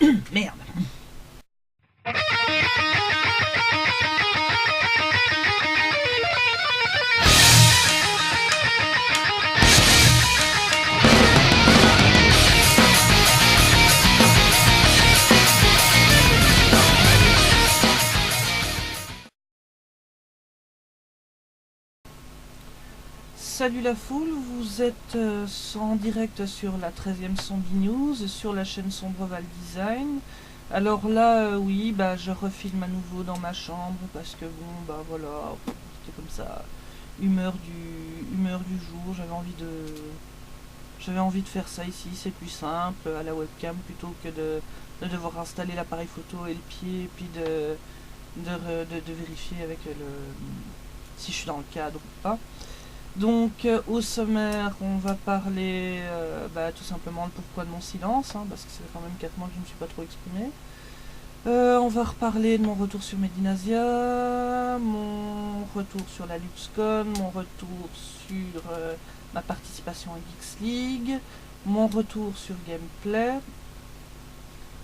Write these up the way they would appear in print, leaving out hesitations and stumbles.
Merde. Salut la foule, vous êtes en direct sur la 13e Zombie News, sur la chaîne Sombreval Design. Alors là, oui, bah je refilme à nouveau dans ma chambre parce que bon, bah voilà, c'était comme ça, humeur du jour. J'avais envie de faire ça ici, c'est plus simple à la webcam plutôt que de devoir installer l'appareil photo et le pied, et puis de vérifier avec si je suis dans le cadre ou pas. Donc au sommaire, on va parler tout simplement le pourquoi de mon silence, hein, parce que c'est quand même 4 mois que je ne me suis pas trop exprimé. On va reparler de mon retour sur Medinasia, mon retour sur la LuxCon, mon retour sur ma participation à Geeks League, mon retour sur Gameplay.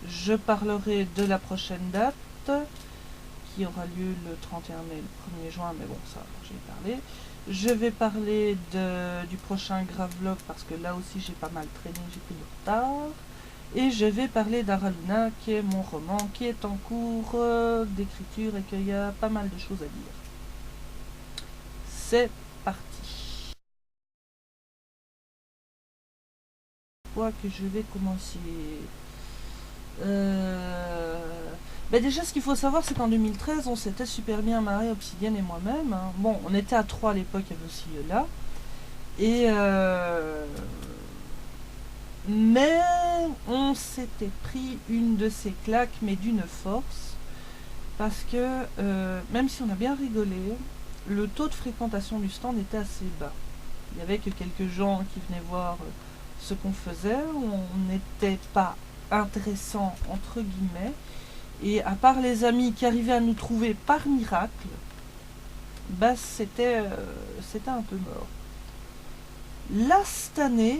Je parlerai de la prochaine date, qui aura lieu le 31 mai, le 1er juin, mais bon, ça, j'ai parlé. Je vais parler du prochain Gravelog parce que là aussi j'ai pas mal traîné, j'ai pris du retard. Et je vais parler d'Araluna, qui est mon roman, qui est en cours d'écriture et qu'il y a pas mal de choses à dire. C'est parti. Quoi que je vais commencer déjà, ce qu'il faut savoir, c'est qu'en 2013, on s'était super bien marré, Obsidienne et moi-même. Hein. Bon, on était à 3 à l'époque, il y avait aussi là. Et mais on s'était pris une de ces claques, mais d'une force. Parce que même si on a bien rigolé, le taux de fréquentation du stand était assez bas. Il n'y avait que quelques gens qui venaient voir ce qu'on faisait. On n'était pas intéressant, entre guillemets. Et à part les amis qui arrivaient à nous trouver par miracle, bah c'était un peu mort. Là, cette année,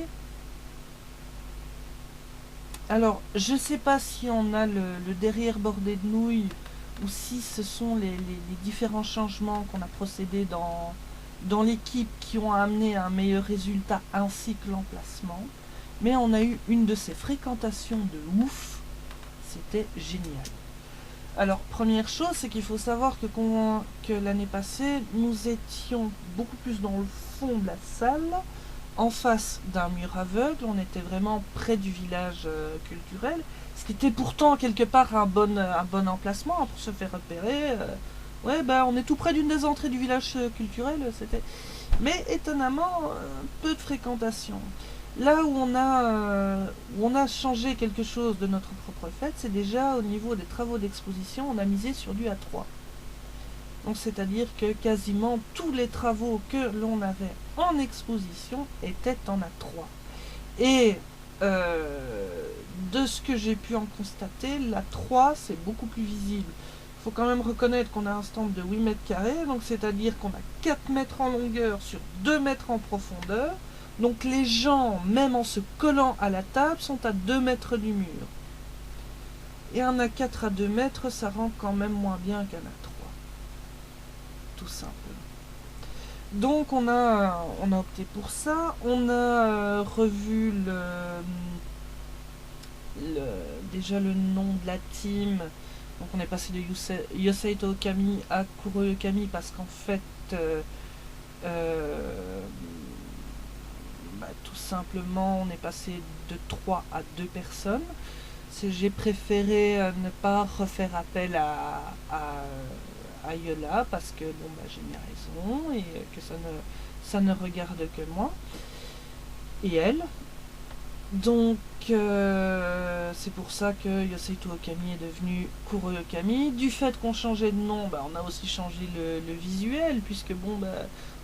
alors je sais pas si on a le derrière bordé de nouilles ou si ce sont les différents changements qu'on a procédés dans l'équipe qui ont amené un meilleur résultat ainsi que l'emplacement. Mais on a eu une de ces fréquentations de ouf, c'était génial. Alors, première chose, c'est qu'il faut savoir que l'année passée, nous étions beaucoup plus dans le fond de la salle, en face d'un mur aveugle. On était vraiment près du village culturel, ce qui était pourtant quelque part un bon emplacement pour se faire repérer. Ouais, bah on est tout près d'une des entrées du village culturel, c'était. Mais étonnamment, peu de fréquentation. Là où on a changé quelque chose de notre propre fête, c'est déjà au niveau des travaux d'exposition, on a misé sur du A3. Donc c'est-à-dire que quasiment tous les travaux que l'on avait en exposition étaient en A3. Et de ce que j'ai pu en constater, l'A3 c'est beaucoup plus visible. Il faut quand même reconnaître qu'on a un stand de 8 mètres carrés, donc c'est-à-dire qu'on a 4 mètres en longueur sur 2 mètres en profondeur. Donc les gens, même en se collant à la table, sont à 2 mètres du mur. Et un A4 à 2 mètres, ça rend quand même moins bien qu'un A3. Tout simplement. Donc on a opté pour ça. On a revu déjà le nom de la team. Donc on est passé de Yoseito Okami à Kuro Okami parce qu'en fait... tout simplement, on est passé de 3 à 2 personnes. J'ai préféré ne pas refaire appel à Yola parce que bon, j'ai mes raisons et que ça ne regarde que moi et elle. Donc c'est pour ça que Yoseito Okami est devenu Kuro Okami. Du fait qu'on changeait de nom, on a aussi changé le visuel puisque bon,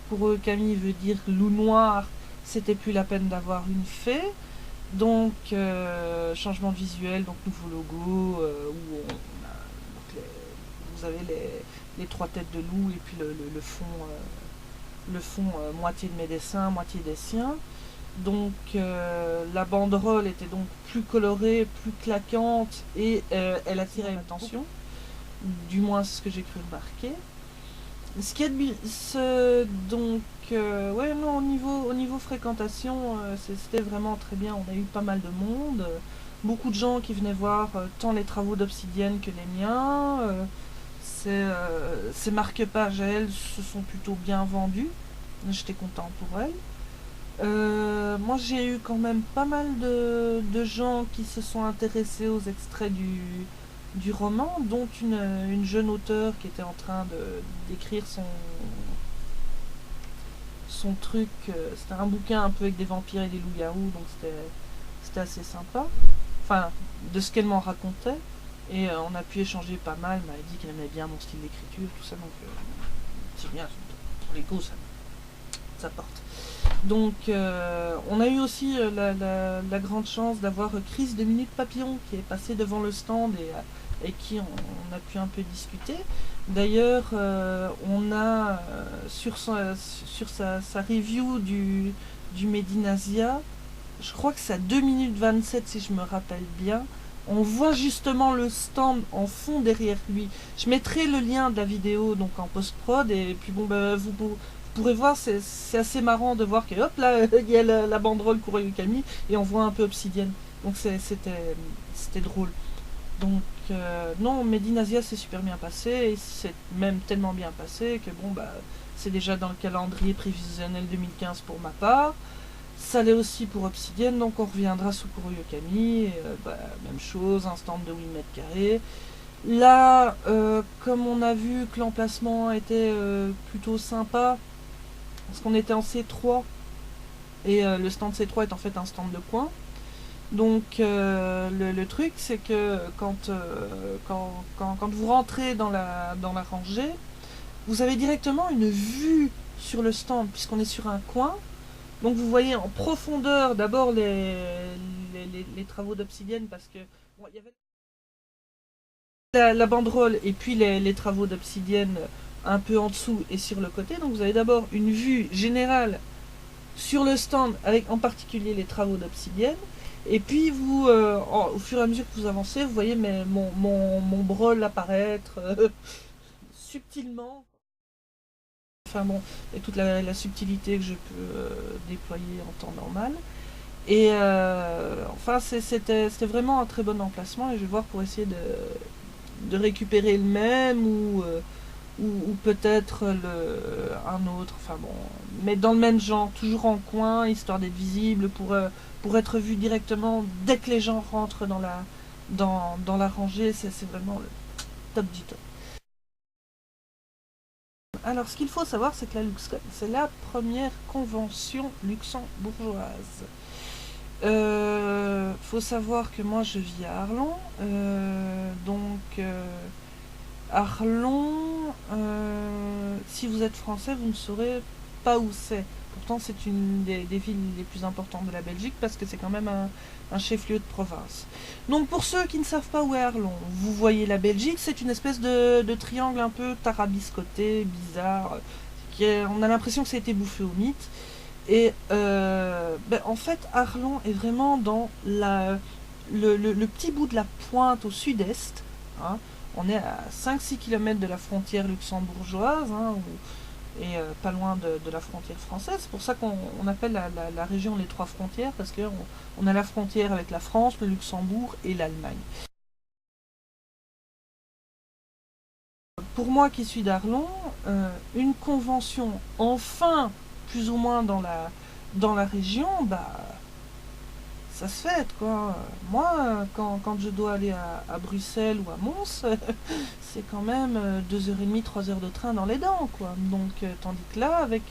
Kuro Okami veut dire loup noir. C'était plus la peine d'avoir une fée. Donc, changement de visuel, donc nouveau logo, où vous avez les 3 têtes de loup et puis le fond moitié de mes dessins, moitié des siens. Donc la banderole était donc plus colorée, plus claquante et elle attirait l'attention. Du moins c'est ce que j'ai cru remarquer. Ce qui est donc ouais non au niveau fréquentation c'était vraiment très bien. On a eu pas mal de monde, beaucoup de gens qui venaient voir tant les travaux d'Obsidienne que les miens. Ces marque-pages à elles se sont plutôt bien vendues. J'étais content pour elles. Moi j'ai eu quand même pas mal de gens qui se sont intéressés aux extraits du roman, dont une jeune auteure qui était en train d'écrire son truc. C'était un bouquin un peu avec des vampires et des loups-garous, donc c'était assez sympa. Enfin, de ce qu'elle m'en racontait. Et on a pu échanger pas mal. Elle m'a dit qu'elle aimait bien mon style d'écriture, tout ça, donc c'est bien. Pour les coups, ça porte. Donc, on a eu aussi la grande chance d'avoir Chris de Minute Papillon qui est passé devant le stand et qui on a pu un peu discuter. D'ailleurs, on a sur sa review du Medinasia, je crois que c'est à 2 minutes 27 si je me rappelle bien. On voit justement le stand en fond derrière lui. Je mettrai le lien de la vidéo donc en post-prod et puis bon bah, vous pourrez voir, c'est assez marrant de voir que hop là il y a la banderole Kurayukami et on voit un peu Obsidienne. Donc c'était drôle. Donc non, Medinasia s'est super bien passé et c'est même tellement bien passé que bon bah c'est déjà dans le calendrier prévisionnel 2015 pour ma part. Ça l'est aussi pour Obsidienne, donc on reviendra sous Kurayukami, bah, même chose, un stand de 8 mètres carrés. Là, comme on a vu que l'emplacement était plutôt sympa, parce qu'on était en C3, et le stand C3 est en fait un stand de coin. Donc le truc c'est que quand vous rentrez dans la rangée, vous avez directement une vue sur le stand, puisqu'on est sur un coin. Donc vous voyez en profondeur d'abord les travaux d'Obsidienne, parce que bon, il y avait la banderole et puis les travaux d'Obsidienne un peu en dessous et sur le côté. Donc vous avez d'abord une vue générale sur le stand avec en particulier les travaux d'Obsidienne. Et puis vous, au fur et à mesure que vous avancez, vous voyez mon brol apparaître subtilement. Enfin bon, et toute la subtilité que je peux déployer en temps normal. Et enfin, c'était vraiment un très bon emplacement et je vais voir pour essayer de récupérer le même ou peut-être un autre, enfin bon, mais dans le même genre, toujours en coin, histoire d'être visible, pour être vu directement dès que les gens rentrent dans la rangée, c'est vraiment le top du top. Alors, ce qu'il faut savoir, c'est que la LuxCon, c'est la première convention luxembourgeoise. Faut savoir que moi je vis à Arlon, Arlon, si vous êtes français, vous ne saurez pas où c'est. Pourtant, c'est une des villes les plus importantes de la Belgique parce que c'est quand même un chef-lieu de province. Donc, pour ceux qui ne savent pas où est Arlon, vous voyez la Belgique, c'est une espèce de triangle un peu tarabiscoté, bizarre. On a l'impression que ça a été bouffé au mythe. Et en fait, Arlon est vraiment dans le petit bout de la pointe au sud-est. Hein. On est à 5-6 km de la frontière luxembourgeoise, hein, et pas loin de la frontière française. C'est pour ça qu'on appelle la région les trois frontières, parce qu'on a la frontière avec la France, le Luxembourg et l'Allemagne. Pour moi qui suis d'Arlon, une convention enfin plus ou moins dans la région, bah ça se fait quoi. Moi, quand je dois aller à Bruxelles ou à Mons, c'est quand même 2h30, 3 heures de train dans les dents, quoi. Donc, tandis que là, avec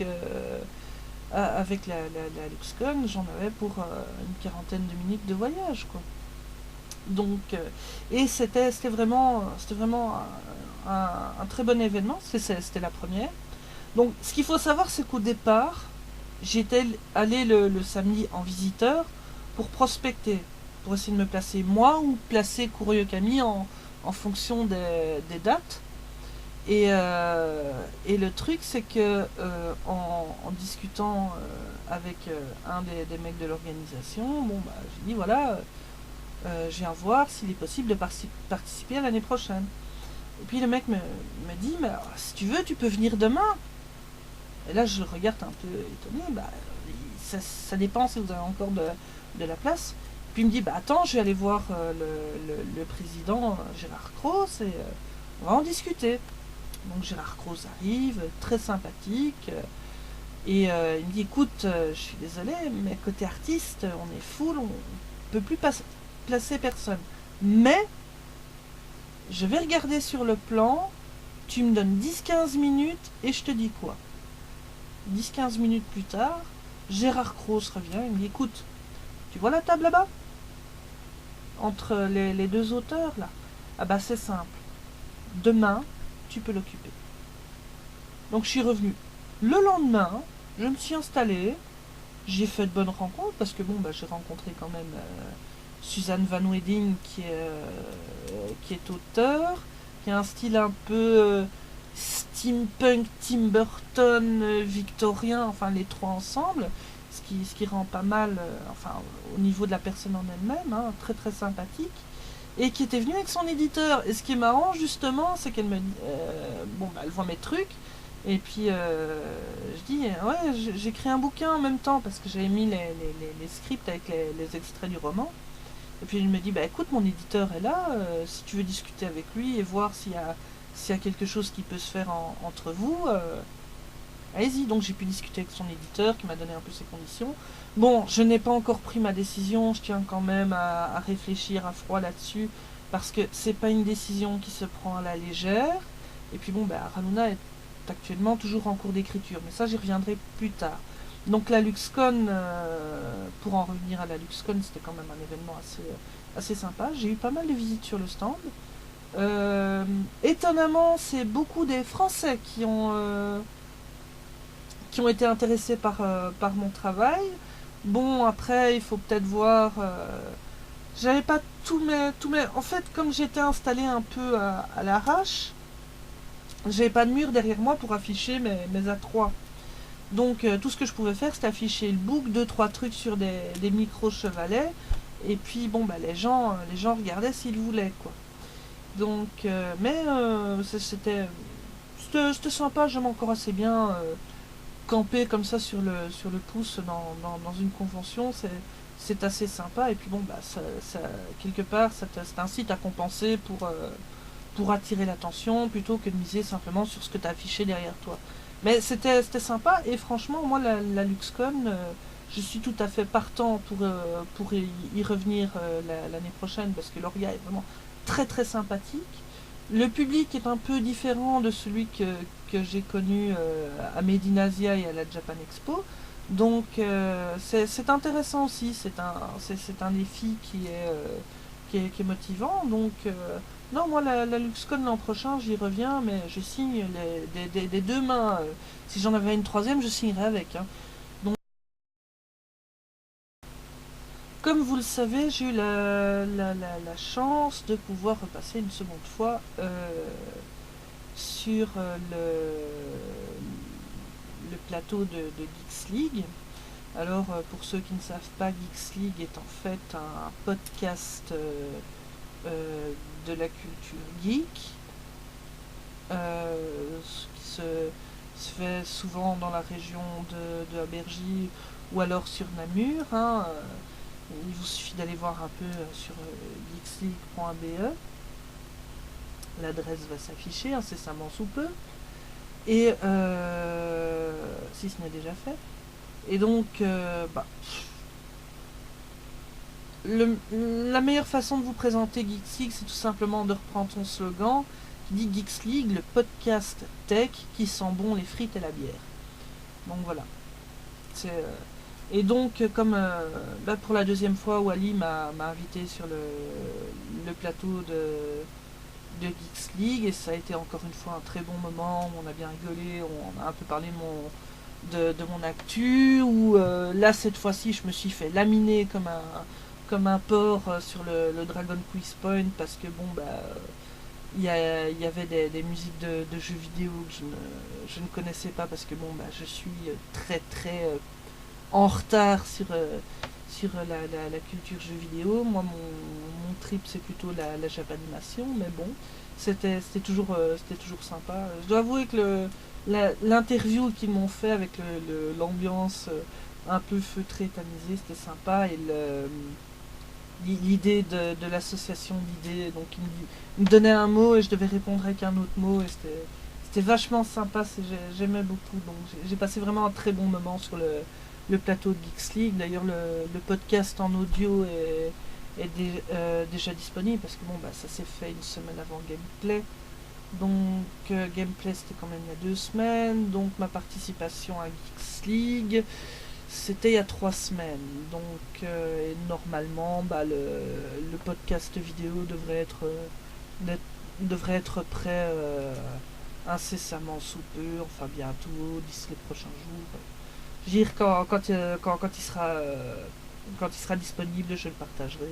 la LuxCon, j'en avais pour une quarantaine de minutes de voyage, quoi. Donc, et c'était vraiment un très bon événement. C'était la première. Donc, ce qu'il faut savoir, c'est qu'au départ, j'étais allé le samedi en visiteur pour prospecter, pour essayer de me placer moi ou placer Kurayukami en fonction des dates. Et le truc, c'est que en discutant avec un des mecs de l'organisation. Bon, bah, j'ai dit voilà, je viens voir s'il est possible de participer à l'année prochaine. Et puis le mec me dit, mais alors, si tu veux, tu peux venir demain. Et là, je le regarde un peu étonné. Bah, ça dépend si vous avez encore de la place. Puis il me dit, bah attends, je vais aller voir le président Gérard Cross et on va en discuter. Donc Gérard Cross arrive, très sympathique. Et il me dit, écoute, je suis désolé, mais côté artiste, on est full, on peut plus placer personne. Mais, je vais regarder sur le plan, tu me donnes 10-15 minutes et je te dis quoi. 10-15 minutes plus tard, Gérard Cross revient, il me dit, écoute, tu vois la table là-bas? Entre les deux auteurs, là. Ah bah c'est simple. Demain, tu peux l'occuper. Donc je suis revenu. Le lendemain, je me suis installé. J'ai fait de bonnes rencontres parce que bon, bah, j'ai rencontré quand même Suzanne Van Wedding qui est auteur, qui a un style un peu steampunk, Tim Burton, victorien, enfin les trois ensemble, ce qui rend pas mal, enfin au niveau de la personne en elle-même, hein, très très sympathique. Et qui était venue avec son éditeur. Et ce qui est marrant justement, c'est qu'elle me dit, bon bah elle voit mes trucs. Et puis je dis, ouais, j'écris un bouquin en même temps parce que j'avais mis les scripts avec les extraits du roman. Et puis il me dit, bah écoute, mon éditeur est là, si tu veux discuter avec lui et voir s'il y a quelque chose qui peut se faire entre vous, allez-y. Donc j'ai pu discuter avec son éditeur qui m'a donné un peu ses conditions. Bon, je n'ai pas encore pris ma décision, je tiens quand même à réfléchir à froid là-dessus parce que c'est pas une décision qui se prend à la légère. Et puis bon, bah Ranuna est actuellement toujours en cours d'écriture, mais ça j'y reviendrai plus tard. Donc la LuxCon, pour en revenir à la LuxCon, c'était quand même un événement assez sympa. J'ai eu pas mal de visites sur le stand. Étonnamment, c'est beaucoup des Français qui ont été intéressés par mon travail. Bon, après, il faut peut-être voir... j'avais pas tous mes... En fait, comme j'étais installé un peu à l'arrache, j'avais pas de mur derrière moi pour afficher mes A3. Donc tout ce que je pouvais faire, c'était afficher le book, 2-3 trucs sur des micros chevalets. Et puis bon, bah les gens regardaient s'ils voulaient, quoi. Donc, c'était sympa, j'aime encore assez bien camper comme ça sur le pouce dans une convention, c'est assez sympa. Et puis bon, bah quelque part, ça t'incite à compenser pour attirer l'attention plutôt que de miser simplement sur ce que tu as affiché derrière toi. Mais c'était sympa et franchement, moi, la LuxCon, je suis tout à fait partant pour y revenir l'année prochaine parce que Lauria est vraiment très très sympathique. Le public est un peu différent de celui que j'ai connu à Medinasia et à la Japan Expo. Donc c'est intéressant aussi, c'est un défi qui est motivant. Donc non, moi la LuxCon l'an prochain, j'y reviens, mais je signe des deux mains. Si j'en avais une troisième, je signerais avec. Hein. Donc, comme vous le savez, j'ai eu la chance de pouvoir repasser une seconde fois sur le plateau de Geeks League. Alors, pour ceux qui ne savent pas, Geeks League est en fait un podcast de la culture geek qui se fait souvent dans la région de Abergy ou alors sur Namur. Hein. Il vous suffit d'aller voir un peu sur geeksleague.be. L'adresse va s'afficher incessamment sous peu. Et si ce n'est déjà fait. Et donc, la meilleure façon de vous présenter Geeks League, c'est tout simplement de reprendre son slogan qui dit Geeks League, le podcast tech qui sent bon les frites et la bière. Donc voilà. Et donc, comme pour la deuxième fois, Wally m'a invité sur le plateau de Geeks League, et ça a été encore une fois un très bon moment, on a bien rigolé, on a un peu parlé de mon actu, où là cette fois-ci je me suis fait laminer comme un porc sur le Dragon Quiz Point, parce que bon, il y avait des musiques de jeux vidéo que je ne connaissais pas, parce que bon, je suis très très en retard sur la culture jeu vidéo. Moi, mon trip, c'est plutôt la japanimation, mais bon, c'était toujours sympa. Je dois avouer que l'interview qu'ils m'ont fait avec l'ambiance un peu feutrée, tamisée, c'était sympa. Et l'idée de l'association d'idées, donc il me donnait un mot et je devais répondre avec un autre mot, et c'était vachement sympa, j'aimais beaucoup. Donc j'ai passé vraiment un très bon moment sur le plateau de Geeks League. D'ailleurs, le podcast en audio est déjà disponible, parce que bon, bah, ça s'est fait une semaine avant Gameplay. Donc Gameplay, c'était quand même il y a 2 semaines. Donc ma participation à Geeks League, c'était il y a 3 semaines. Donc et normalement, bah, le podcast vidéo devrait être prêt incessamment sous peu, enfin bientôt, d'ici les prochains jours. Je veux dire, quand il sera disponible, je le partagerai.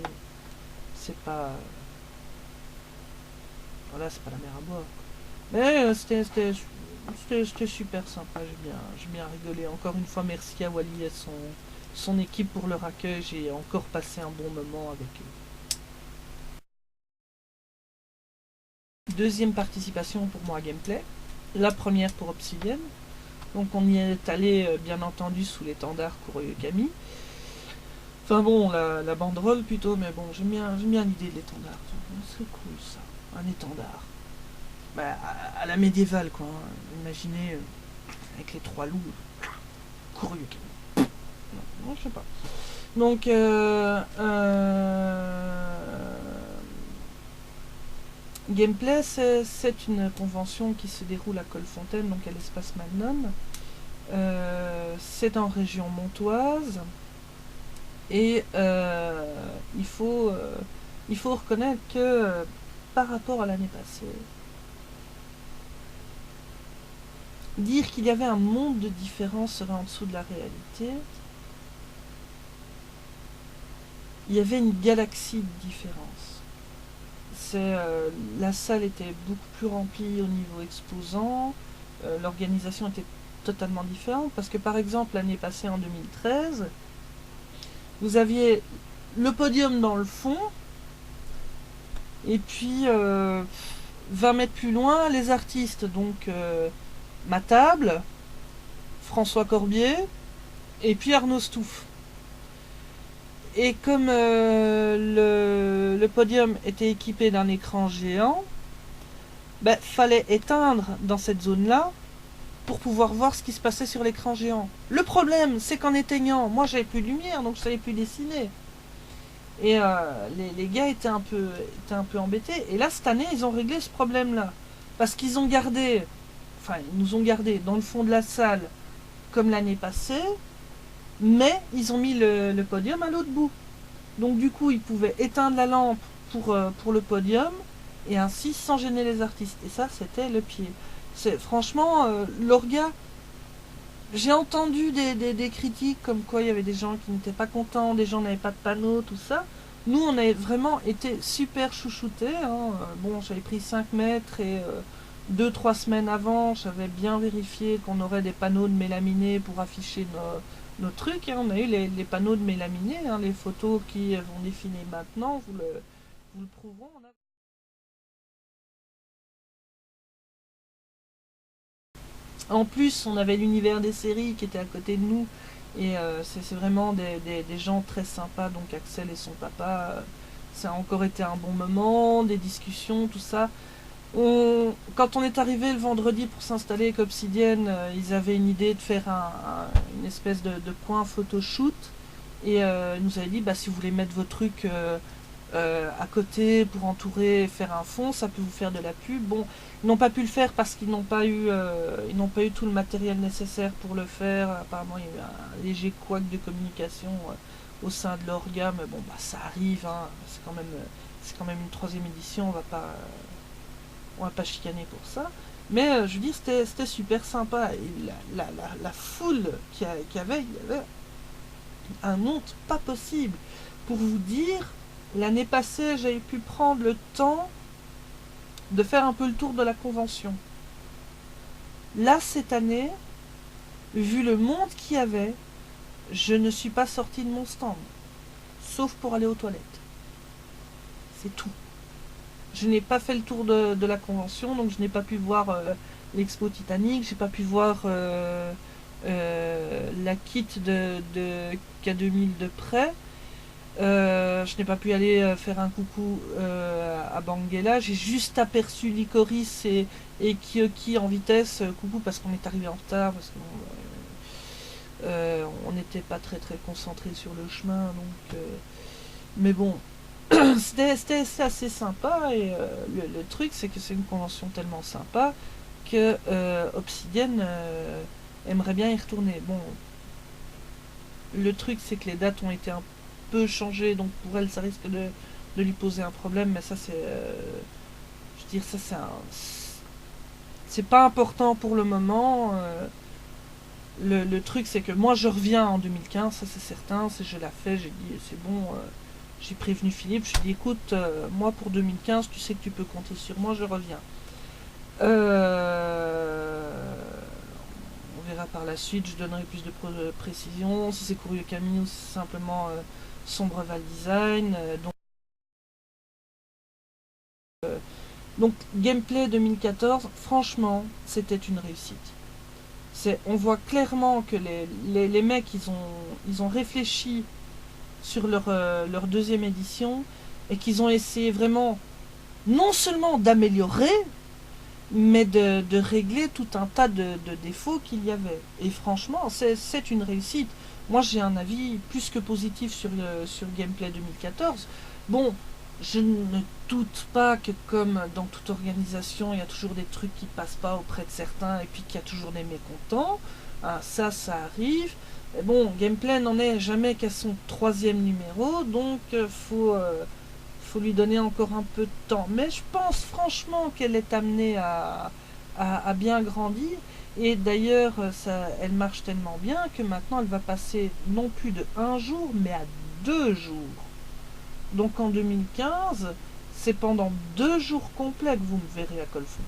C'est pas, voilà, c'est pas la mer à boire. Mais c'était super sympa. J'ai bien rigolé. Encore une fois, merci à Wally et son équipe pour leur accueil. J'ai encore passé un bon moment avec eux. Deuxième participation pour moi à Gameplay. La première pour Obsidian. Donc on y est allé, bien entendu, sous l'étendard Kuroyokami. Enfin bon, la banderole plutôt, mais bon, j'aime bien l'idée de l'étendard. C'est cool ça, un étendard. Bah, à la médiévale, quoi. Imaginez, avec les 3 loups. Kuroyokami. Non, je sais pas. Donc, Gameplay, c'est une convention qui se déroule à Colfontaine, donc à l'espace Magnum. C'est en région montoise. Et il faut reconnaître que par rapport à l'année passée, dire qu'il y avait un monde de différence serait en dessous de la réalité. Il y avait une galaxie de différence. La salle était beaucoup plus remplie au niveau exposant. L'organisation était totalement différente, parce que par exemple l'année passée, en 2013, vous aviez le podium dans le fond, et puis 20 mètres plus loin, les artistes. Donc ma table, François Corbier, et puis Arnaud Stouff. Et comme le podium était équipé d'un écran géant, bah, fallait éteindre dans cette zone-là pour pouvoir voir ce qui se passait sur l'écran géant. Le problème, c'est qu'en éteignant, moi j'avais plus de lumière, donc je savais plus dessiner. Et les gars étaient un peu embêtés. Et là, cette année, ils ont réglé ce problème-là. Parce qu'ils ont gardé, enfin, ils nous ont gardé dans le fond de la salle, comme l'année passée, mais ils ont mis le podium à l'autre bout. Donc du coup, ils pouvaient éteindre la lampe pour le podium, et ainsi sans gêner les artistes. Et ça, c'était le pied. Franchement, l'orga, j'ai entendu des critiques comme quoi il y avait des gens qui n'étaient pas contents, des gens n'avaient pas de panneau, tout ça. Nous, on a vraiment été super chouchoutés. Hein. Bon, j'avais pris 5 mètres, et 2-3 semaines avant, j'avais bien vérifié qu'on aurait des panneaux de mélaminé pour afficher nos trucs. Hein. On a eu les panneaux de mélaminé, hein, les photos qui vont défiler maintenant, vous le prouveront. En plus, on avait l'univers des séries qui était à côté de nous. Et c'est vraiment des gens très sympas. Donc Axel et son papa, ça a encore été un bon moment, des discussions, tout ça. Quand on est arrivé le vendredi pour s'installer avec Obsidian, ils avaient une idée de faire une espèce de coin photoshoot. Et ils nous avaient dit, bah, si vous voulez mettre vos trucs à côté pour entourer, faire un fond, ça peut vous faire de la pub. Bon, ils n'ont pas pu le faire parce qu'ils n'ont pas eu tout le matériel nécessaire pour le faire. Apparemment, il y a eu un léger couac de communication au sein de l'orga, mais bon, bah ça arrive. Hein. C'est quand même une 3e édition. On va pas chicaner pour ça. Mais je veux dire, c'était super sympa. Et la foule qu'il y avait, il y avait un nombre pas possible. Pour vous dire, l'année passée, j'avais pu prendre le temps de faire un peu le tour de la convention. Là, cette année, vu le monde qu'il y avait, je ne suis pas sortie de mon stand, sauf pour aller aux toilettes. C'est tout. Je n'ai pas fait le tour de la convention, donc je n'ai pas pu voir l'expo Titanic, j'ai pas pu voir la kit de K2000 de près. Je n'ai pas pu aller faire un coucou à Banguela. J'ai juste aperçu Licorice et Kyoki en vitesse. Coucou parce qu'on est arrivé en retard, parce qu'on n'était pas très très concentré sur le chemin. Donc, mais bon, c'était assez sympa. Et le truc, c'est que c'est une convention tellement sympa que Obsidian aimerait bien y retourner. Bon, le truc, c'est que les dates ont été un peu changées, donc pour elle, ça risque de lui poser un problème, mais ça, c'est. Je veux dire, ça, c'est pas important pour le moment. Le truc, c'est que moi, je reviens en 2015, ça, c'est certain. Je l'ai fait, j'ai dit, c'est bon. J'ai prévenu Philippe, je lui ai dit, écoute, moi, pour 2015, tu sais que tu peux compter sur moi, je reviens. On verra par la suite, je donnerai plus de précision. Si c'est Kurio Kami ou si c'est simplement Sombreval Design. Donc, gameplay 2014, franchement, c'était une réussite. On voit clairement que les mecs, ils ont réfléchi sur leur deuxième édition et qu'ils ont essayé vraiment non seulement d'améliorer, mais de régler tout un tas de défauts qu'il y avait. Et franchement, c'est une réussite. Moi, j'ai un avis plus que positif sur Gameplay 2014. Bon, je ne doute pas que comme dans toute organisation, il y a toujours des trucs qui passent pas auprès de certains et puis qu'il y a toujours des mécontents. Ah, ça arrive. Mais bon, Gameplay n'en est jamais qu'à son 3e numéro, donc faut lui donner encore un peu de temps. Mais je pense franchement qu'elle est amenée à bien grandir. Et d'ailleurs, elle marche tellement bien que maintenant elle va passer non plus de 1 jour, mais à 2 jours. Donc en 2015, c'est pendant 2 jours complets que vous me verrez à Colfontaine.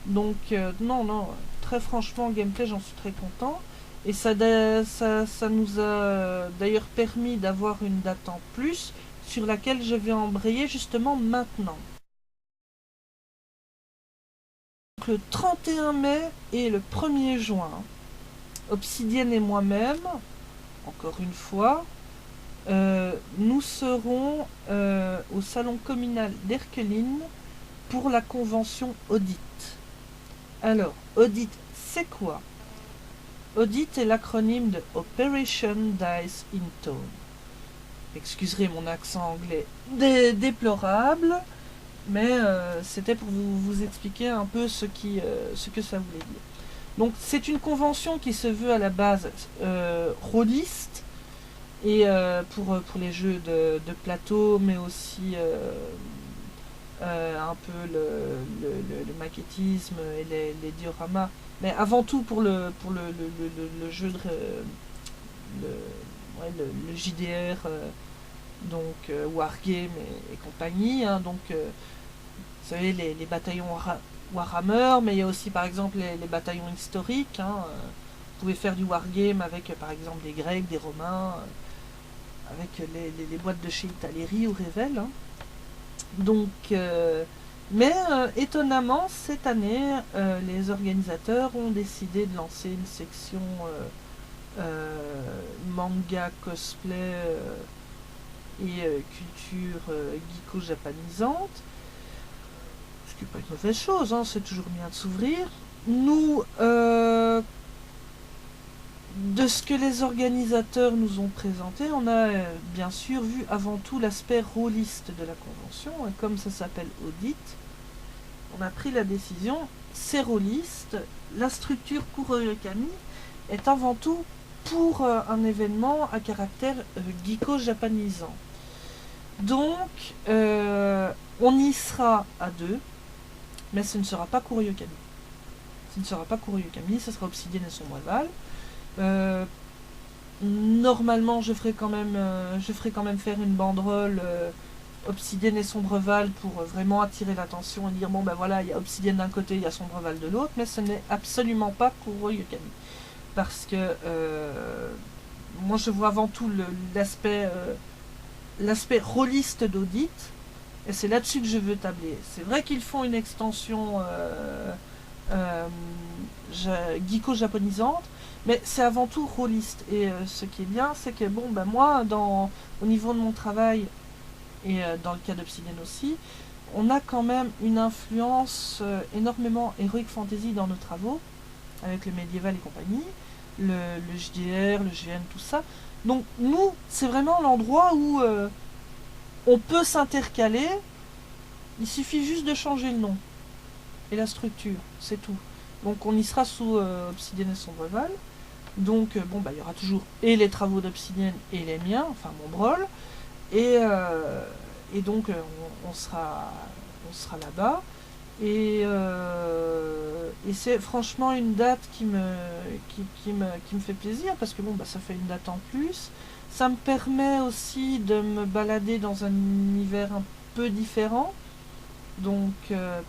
Donc non, non, très franchement, gameplay, j'en suis très content. Et ça nous a d'ailleurs permis d'avoir une date en plus sur laquelle je vais embrayer justement maintenant. Donc, le 31 mai et le 1er juin, Obsidian et moi-même, encore une fois, nous serons au salon communal d'Erkeline pour la convention Audit. Alors, Audit, c'est quoi? Audit est l'acronyme de Operation Dice in Tone. Excuserez mon accent anglais déplorable, mais c'était pour vous expliquer un peu ce que ça voulait dire. Donc c'est une convention qui se veut à la base rôliste, et pour les jeux de plateau, mais aussi un peu le maquettisme et les dioramas, mais avant tout pour le jeu de le JDR, donc Wargame et compagnie, hein, donc vous savez les bataillons Warhammer, mais il y a aussi par exemple les bataillons historiques, hein, vous pouvez faire du Wargame avec par exemple des Grecs, des Romains, avec les boîtes de chez Italeri ou Revel, hein. Donc mais étonnamment cette année les organisateurs ont décidé de lancer une section manga, cosplay et culture geeko-japanisante. Ce qui n'est pas une mauvaise chose, hein, c'est toujours bien de s'ouvrir. Nous, de ce que les organisateurs nous ont présenté, on a bien sûr vu avant tout l'aspect rôliste de la convention, et comme ça s'appelle Audit, on a pris la décision, c'est rôliste, la structure Kuroyokami est avant tout pour un événement à caractère geeko-japanisant. Donc, on y sera à 2, mais ce ne sera pas Kuroyokami. Ce ne sera pas Kuroyokami, ce sera Obsidian et Sombreval. Normalement, je ferai quand même faire une banderole Obsidian et Sombreval pour vraiment attirer l'attention et dire bon ben voilà, il y a Obsidian d'un côté, il y a Sombreval de l'autre, mais ce n'est absolument pas Kuroyokami. Parce que moi je vois avant tout l'aspect rôliste d'audit, et c'est là-dessus que je veux tabler. C'est vrai qu'ils font une extension euh, geeko-japonisante, mais c'est avant tout rôliste. Et ce qui est bien, c'est que bon, ben moi, au niveau de mon travail, et dans le cas d'Obsidian aussi, on a quand même une influence énormément Heroic Fantasy dans nos travaux, avec le médiéval et compagnie, le JDR, le GN, tout ça. Donc nous, c'est vraiment l'endroit où on peut s'intercaler, il suffit juste de changer le nom et la structure, c'est tout. Donc on y sera sous Obsidian et son breval. Donc bon, bah il y aura toujours et les travaux d'Obsidian et les miens, enfin mon brol. Et donc on sera là-bas. Et c'est franchement une date qui me fait plaisir parce que bon, bah, ça fait une date en plus. Ça me permet aussi de me balader dans un univers un peu différent. Donc,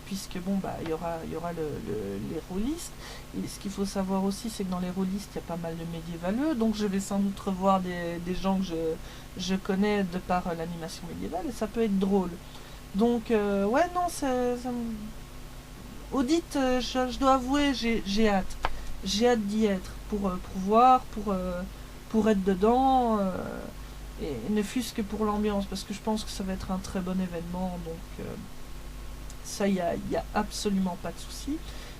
puisque bon, bah, il y aura les rôlistes. Et ce qu'il faut savoir aussi, c'est que dans les rôlistes, il y a pas mal de médiévaleux. Donc, je vais sans doute revoir des gens que je connais de par l'animation médiévale. Et ça peut être drôle. Donc, ouais, non, Audit, je dois avouer, j'ai hâte. J'ai hâte d'y être pour voir, pour être dedans. Et ne fût-ce que pour l'ambiance, parce que je pense que ça va être un très bon événement. Donc, ça, y a absolument pas de souci.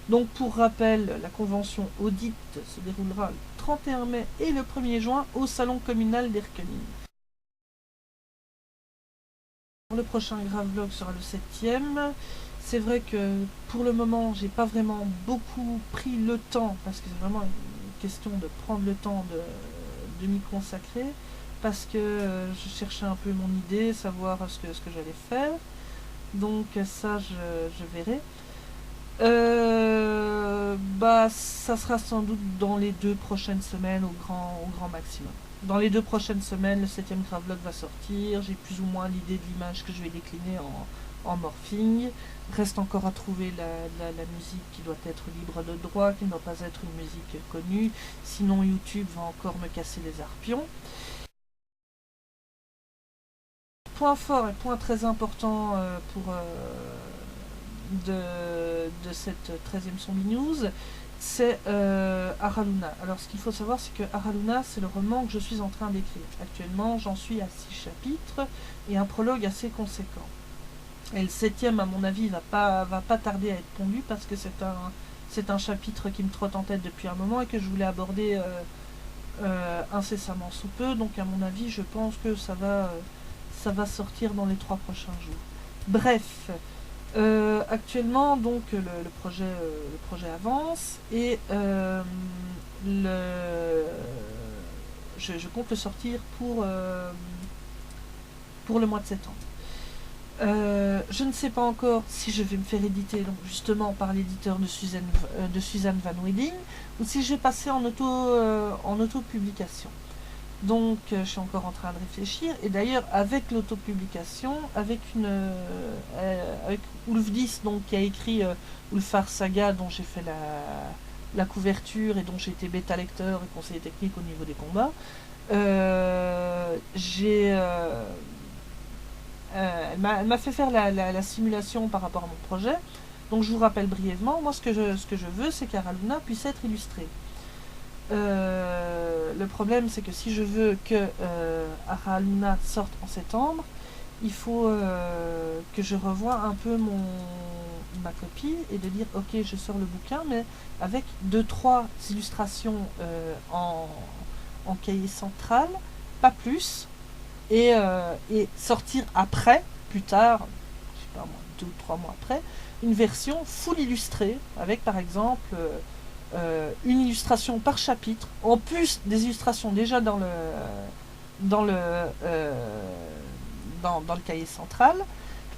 Donc, pour rappel, la convention Audit se déroulera le 31 mai et le 1er juin au salon communal d'Erquelines. Le prochain Gravlog sera le 7e. C'est vrai que pour le moment, j'ai pas vraiment beaucoup pris le temps, parce que c'est vraiment une question de prendre le temps de m'y consacrer, parce que je cherchais un peu mon idée, savoir ce que j'allais faire. Donc ça, je verrai. Bah, ça sera sans doute dans les 2 prochaines semaines au grand maximum. Dans les 2 prochaines semaines, le 7e Gravlog va sortir. J'ai plus ou moins l'idée de l'image que je vais décliner en morphing. Reste encore à trouver la musique qui doit être libre de droit, qui ne doit pas être une musique connue. Sinon, YouTube va encore me casser les arpions. Point fort et point très important de cette 13e zombie news, c'est Araluna. Alors ce qu'il faut savoir, c'est que Araluna, c'est le roman que je suis en train d'écrire. Actuellement, j'en suis à 6 chapitres et un prologue assez conséquent. Et le 7e, à mon avis, va pas tarder à être pondu parce que c'est un chapitre qui me trotte en tête depuis un moment et que je voulais aborder incessamment sous peu. Donc à mon avis, je pense que ça va sortir dans les 3 prochains jours. Bref, actuellement, donc le projet avance et je compte le sortir pour le mois de septembre. Je ne sais pas encore si je vais me faire éditer donc justement par l'éditeur de Suzanne Van Wedding ou si je vais passer en auto-publication. Donc je suis encore en train de réfléchir. Et d'ailleurs avec l'autopublication, avec Ulf10 donc, qui a écrit Ulfar Saga dont j'ai fait la couverture et dont j'ai été bêta lecteur et conseiller technique au niveau des combats, elle m'a fait faire la simulation par rapport à mon projet. Donc je vous rappelle brièvement, moi ce que je veux, c'est qu'Araluna puisse être illustrée. Le problème, c'est que si je veux que Araluna sorte en septembre, il faut que je revoie un peu ma copie et de dire ok, je sors le bouquin, mais avec 2-3 illustrations en cahier central, pas plus, et sortir après, plus tard, je sais pas moi, 2 ou 3 mois après, une version full illustrée avec par exemple une illustration par chapitre, en plus des illustrations déjà dans le cahier central,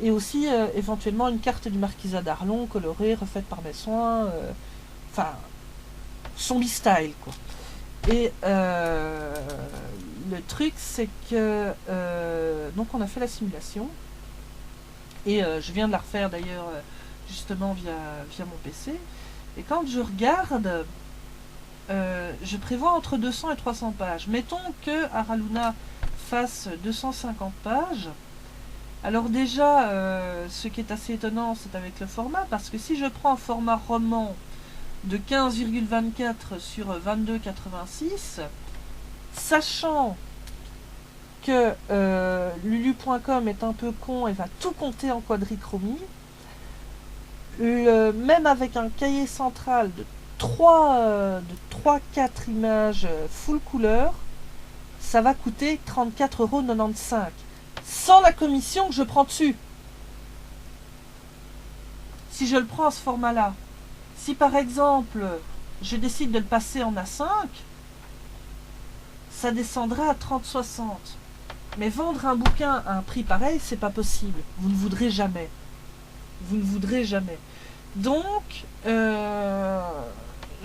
et aussi éventuellement une carte du marquisat d'Arlon colorée, refaite par mes soins, enfin, zombie style quoi. Et le truc c'est que donc on a fait la simulation, et je viens de la refaire d'ailleurs justement via mon PC. Et quand je regarde, je prévois entre 200 et 300 pages. Mettons que Araluna fasse 250 pages. Alors déjà, ce qui est assez étonnant, c'est avec le format, parce que si je prends un format roman de 15,24 sur 22,86, sachant que Lulu.com est un peu con et va tout compter en quadrichromie, même avec un cahier central de 3-4 images full couleur, ça va coûter 34,95 € sans la commission que je prends dessus. Si je le prends à ce format-là, si par exemple je décide de le passer en A5, ça descendra à 30,60. Mais vendre un bouquin à un prix pareil, c'est pas possible. Vous ne voudrez jamais. Vous ne voudrez jamais. Donc,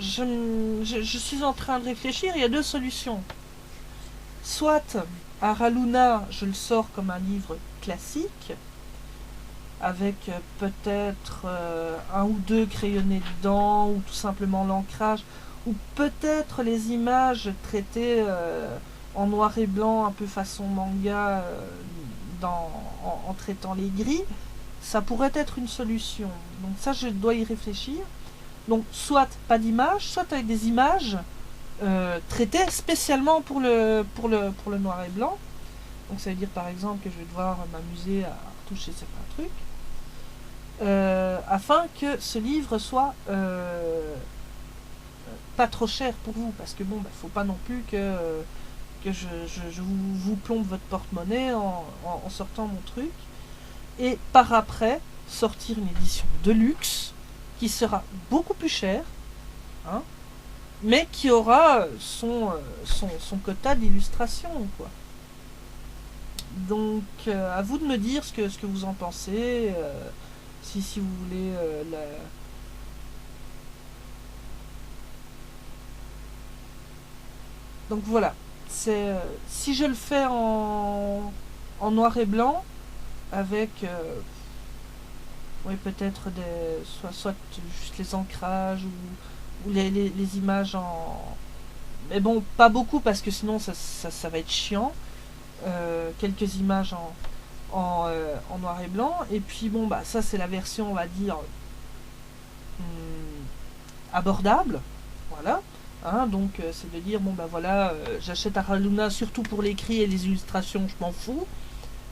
je suis en train de réfléchir. Il y a deux solutions. Soit Araluna, je le sors comme un livre classique, avec peut-être un ou deux crayonnés dedans, ou tout simplement l'ancrage, ou peut-être les images traitées en noir et blanc, un peu façon manga, en traitant les gris. Ça pourrait être une solution. Donc ça, je dois y réfléchir. Donc soit pas d'image, soit avec des images traitées spécialement pour le noir et blanc. Donc ça veut dire par exemple que je vais devoir m'amuser à retoucher certains trucs. Afin que ce livre soit pas trop cher pour vous. Parce que bon, faut pas non plus que je vous plombe votre porte-monnaie en sortant mon truc. Et par après, sortir une édition de luxe qui sera beaucoup plus chère, hein, mais qui aura son quota d'illustration, quoi. Donc, à vous de me dire ce que vous en pensez, si vous voulez Donc voilà, c'est si je le fais en noir et blanc, avec oui, peut-être soit juste les ancrages ou les images en... Mais bon, pas beaucoup parce que sinon ça va être chiant. Quelques images en noir et blanc. Et puis bon, bah ça c'est la version, on va dire, abordable. Voilà. Hein, donc c'est de dire, bon bah voilà, j'achète Araluna surtout pour l'écrit et les illustrations, je m'en fous.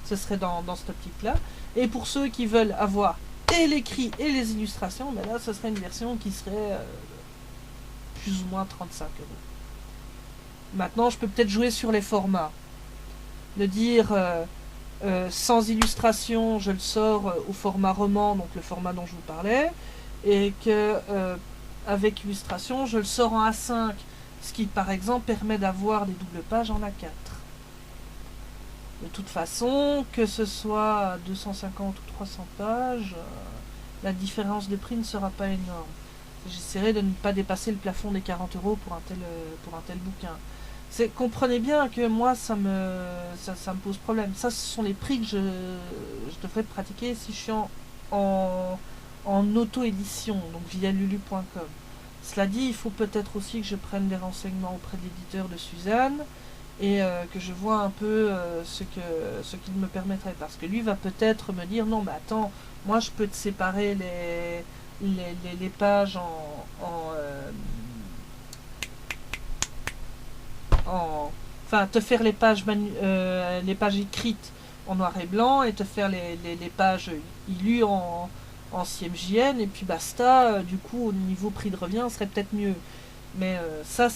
Ce serait dans cette optique-là. Et pour ceux qui veulent avoir et l'écrit et les illustrations, ben là, ce serait une version qui serait plus ou moins 35 €. Maintenant, je peux peut-être jouer sur les formats. De dire, sans illustration, je le sors au format roman, donc le format dont je vous parlais, et que avec illustration, je le sors en A5, ce qui, par exemple, permet d'avoir des doubles pages en A4. De toute façon, que ce soit 250 ou 300 pages, la différence de prix ne sera pas énorme. J'essaierai de ne pas dépasser le plafond des 40 € pour un tel bouquin. Comprenez bien que moi, ça me pose problème. Ça, ce sont les prix que je devrais pratiquer si je suis en auto-édition, donc via lulu.com. Cela dit, il faut peut-être aussi que je prenne des renseignements auprès de l'éditeur de Suzanne, et que je vois un peu ce qu'il me permettrait, parce que lui va peut-être me dire non mais attends, moi je peux te séparer les pages enfin te faire les pages écrites en noir et blanc et te faire les pages illues en CMJN, et puis basta. Du coup au niveau prix de revient serait peut-être mieux. Mais ça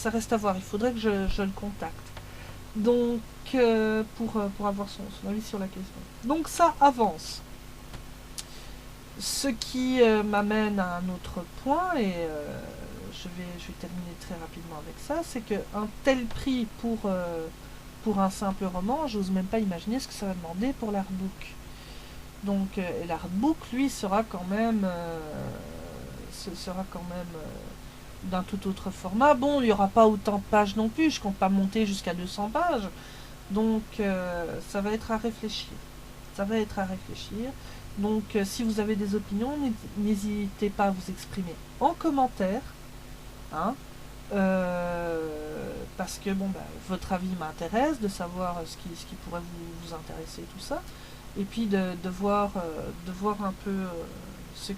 reste à voir. Il faudrait que je le contacte. Donc, pour avoir son avis sur la question. Donc ça avance. Ce qui m'amène à un autre point, et je vais terminer très rapidement avec ça, c'est qu'un tel prix pour un simple roman, j'ose même pas imaginer ce que ça va demander pour l'artbook. Donc l'artbook, lui, sera quand même d'un tout autre format. Bon, il n'y aura pas autant de pages non plus, je compte pas monter jusqu'à 200 pages. Donc ça va être à réfléchir. Donc si vous avez des opinions, n'hésitez pas à vous exprimer en commentaire. Hein. Parce que bon, bah, votre avis m'intéresse, de savoir ce qui pourrait vous intéresser, tout ça. Et puis de voir un peu ce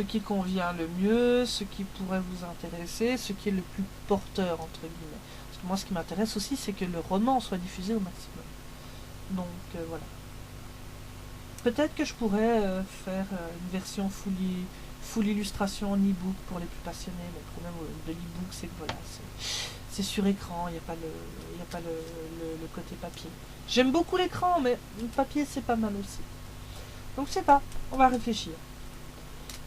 qui convient le mieux, ce qui pourrait vous intéresser, ce qui est le plus porteur, entre guillemets. Parce que moi, ce qui m'intéresse aussi, c'est que le roman soit diffusé au maximum. Donc voilà. Peut-être que je pourrais faire une version full illustration en e-book pour les plus passionnés. Mais le problème de l'e-book, c'est que voilà, c'est sur écran, il n'y a pas, le côté papier. J'aime beaucoup l'écran, mais le papier, c'est pas mal aussi. Donc je sais pas, on va réfléchir.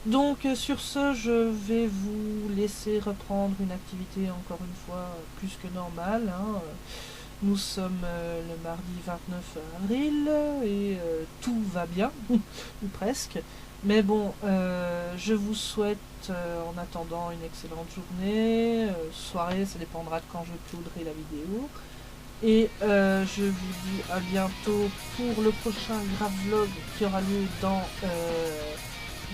Donc sur ce, je vais vous laisser reprendre une activité encore une fois plus que normale. Hein. Nous sommes le mardi 29 avril et tout va bien, ou presque. Mais bon, je vous souhaite en attendant une excellente journée, soirée, ça dépendra de quand je uploaderai la vidéo. Et je vous dis à bientôt pour le prochain Gravlog qui aura lieu dans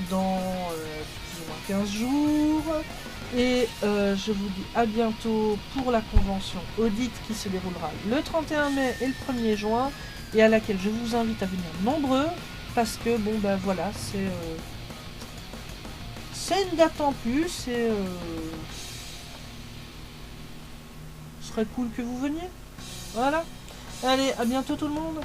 plus ou moins 15 jours. Et je vous dis à bientôt pour la convention Audit qui se déroulera le 31 mai et le 1er juin et à laquelle je vous invite à venir nombreux parce que bon ben voilà, c'est une date en plus et ce serait cool que vous veniez. Voilà. Allez, à bientôt tout le monde.